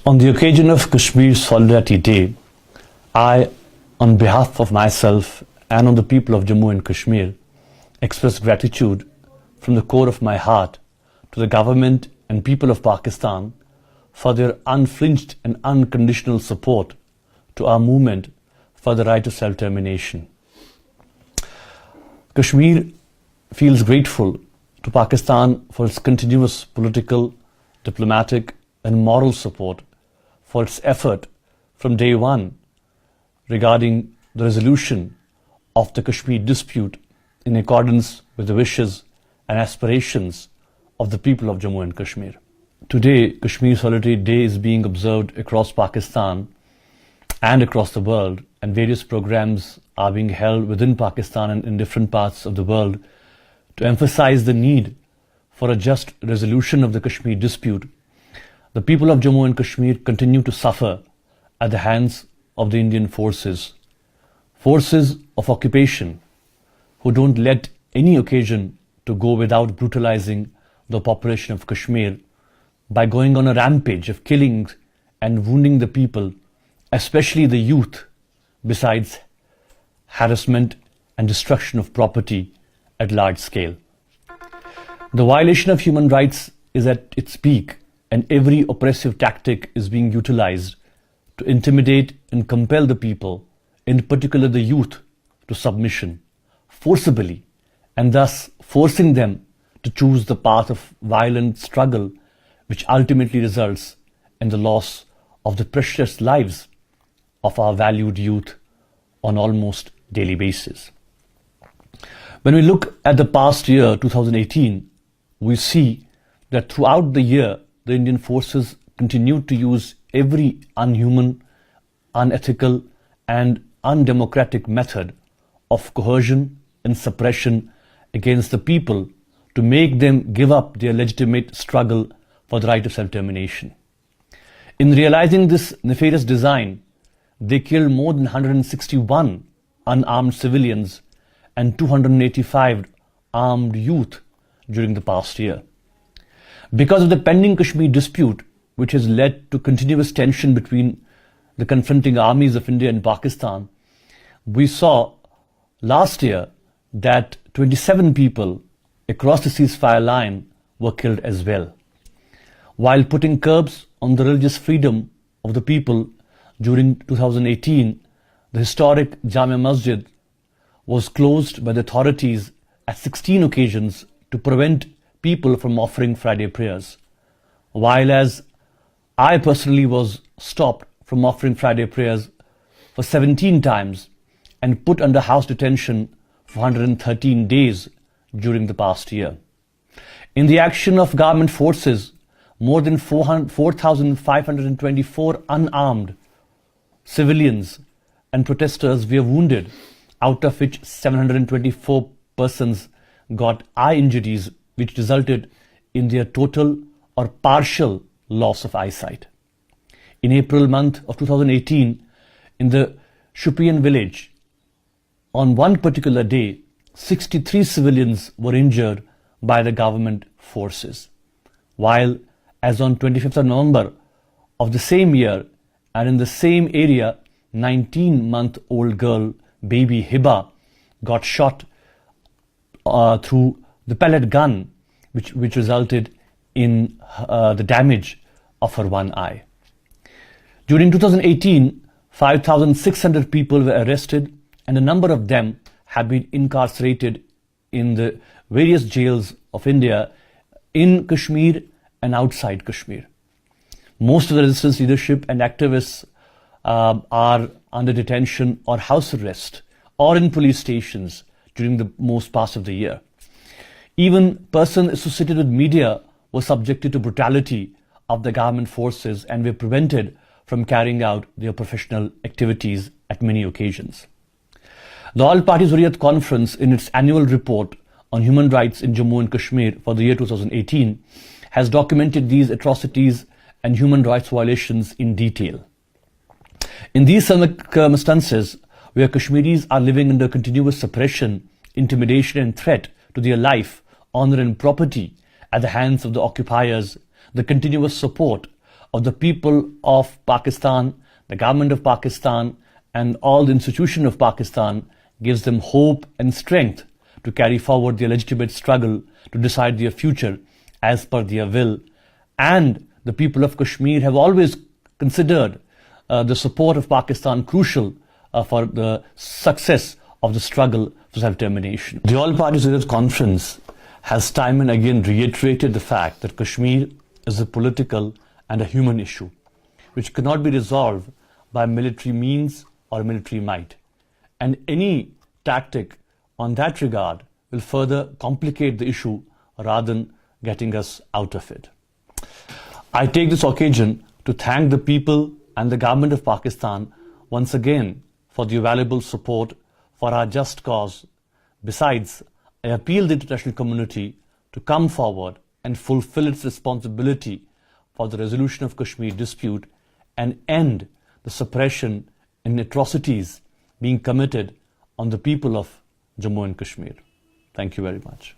On the occasion of Kashmir Solidarity Day, I, on behalf of myself and on the people of Jammu and Kashmir, express gratitude from the core of my heart to the government and people of Pakistan for their unflinched and unconditional support to our movement for the right of self-determination. Kashmir feels grateful to Pakistan for its continuous political, diplomatic and moral support for its effort from day one regarding the resolution of the Kashmir dispute in accordance with the wishes and aspirations of the people of Jammu and Kashmir. Today, Kashmir Solidarity Day is being observed across Pakistan and across the world, and various programs are being held within Pakistan and in different parts of the world to emphasize the need for a just resolution of the Kashmir dispute. The people of Jammu and Kashmir continue to suffer at the hands of the Indian forces of occupation, who don't let any occasion to go without brutalizing the population of Kashmir by going on a rampage of killing and wounding the people, especially the youth, besides harassment and destruction of property at large scale. The violation of human rights is at its peak, and every oppressive tactic is being utilized to intimidate and compel the people, in particular the youth, to submission, forcibly, and thus forcing them to choose the path of violent struggle, which ultimately results in the loss of the precious lives of our valued youth on almost daily basis. When we look at the past year, 2018, we see that throughout the year, the Indian forces continued to use every unhuman, unethical and undemocratic method of coercion and suppression against the people to make them give up their legitimate struggle for the right of self-determination. In realizing this nefarious design, they killed more than 161 unarmed civilians and 285 armed youth during the past year. Because of the pending Kashmir dispute, which has led to continuous tension between the confronting armies of India and Pakistan, we saw last year that 27 people across the ceasefire line were killed as well. While putting curbs on the religious freedom of the people during 2018, the historic Jamia Masjid was closed by the authorities at 16 occasions to prevent people from offering Friday prayers. While as I personally was stopped from offering Friday prayers for 17 times and put under house detention for 113 days during the past year. In the action of government forces, more than 4,524 unarmed civilians and protesters were wounded, out of which 724 persons got eye injuries, which resulted in their total or partial loss of eyesight. In April month of 2018, in the Shupian village, on one particular day, 63 civilians were injured by the government forces. While as on 25th of November of the same year, and in the same area, 19-month-old girl, baby Hiba, got shot through the pellet gun, which resulted in the damage of her one eye. During 2018, 5,600 people were arrested, and a number of them have been incarcerated in the various jails of India in Kashmir and outside Kashmir. Most of the resistance leadership and activists are under detention or house arrest or in police stations during the most part of the year. Even persons associated with media were subjected to brutality of the government forces and were prevented from carrying out their professional activities at many occasions. The All Parties Hurriyat Conference, in its annual report on human rights in Jammu and Kashmir for the year 2018, has documented these atrocities and human rights violations in detail. In these circumstances, where Kashmiris are living under continuous suppression, intimidation and threat to their life, honor and property at the hands of the occupiers, the continuous support of the people of Pakistan, the government of Pakistan, and all the institutions of Pakistan gives them hope and strength to carry forward their legitimate struggle to decide their future as per their will. And the people of Kashmir have always considered the support of Pakistan crucial for the success of the struggle for self-determination. The All Party Leaders Conference has time and again reiterated the fact that Kashmir is a political and a human issue which cannot be resolved by military means or military might. And any tactic on that regard will further complicate the issue rather than getting us out of it. I take this occasion to thank the people and the government of Pakistan once again for the valuable support for our just cause. Besides, I appeal the international community to come forward and fulfill its responsibility for the resolution of Kashmir dispute and end the suppression and atrocities being committed on the people of Jammu and Kashmir. Thank you very much.